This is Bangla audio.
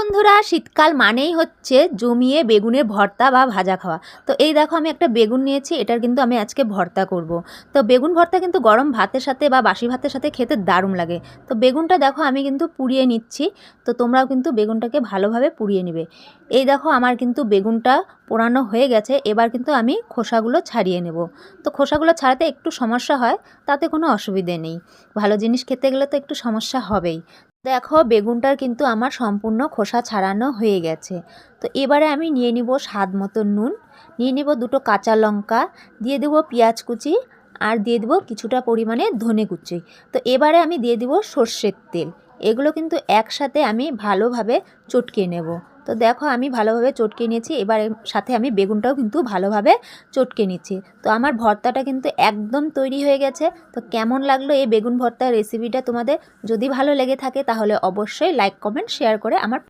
বন্ধুরা, শীতকাল মানেই হচ্ছে জমিয়ে বেগুনের ভর্তা বা ভাজা খাওয়া। তো এই দেখো আমি একটা বেগুন নিয়েছি, এটার কিন্তু আমি আজকে ভর্তা করব। তো বেগুন ভর্তা কিন্তু গরম ভাতের সাথে বা বাসি ভাতের সাথে খেতে দারুণ লাগে। তো বেগুনটা দেখো আমি কিন্তু পুড়িয়ে নিচ্ছি। তো তোমরাও কিন্তু বেগুনটাকে ভালোভাবে পুড়িয়ে নেবে। এই দেখো আমার কিন্তু বেগুনটা পোড়ানো হয়ে গেছে, এবার কিন্তু আমি খোসাগুলো ছাড়িয়ে নেব। তো খোসাগুলো ছাড়াতে একটু সমস্যা হয়, তাতে কোনো অসুবিধে নেই। ভালো জিনিস খেতে গেলে তো একটু সমস্যা হবেই। দেখো বেগুনটার কিন্তু আমার সম্পূর্ণ খোসা ছাড়ানো হয়ে গেছে। তো এবারে আমি নিয়ে নিব স্বাদ মতো নুন, নিয়ে নিব দুটো কাঁচা লঙ্কা, দিয়ে দেবো পেঁয়াজ কুচি, আর দিয়ে দেবো কিছুটা পরিমাণে ধনে কুচি। তো এবারে আমি দিয়ে দিব সর্ষের তেল। এগুলো কিন্তু একসাথে আমি ভালোভাবে চটকে নেব। তো দেখো আমি ভালোভাবে চটকে নিয়েছি, এবার এর সাথে আমি বেগুনটাও কিন্তু ভালোভাবে চটকে নিচ্ছি। তো আমার ভর্তাটা কিন্তু একদম তৈরি হয়ে গেছে। তো কেমন লাগলো এই বেগুন ভর্তার রেসিপিটা তোমাদের? যদি ভালো লেগে থাকে তাহলে অবশ্যই লাইক, কমেন্ট, শেয়ার করে আমার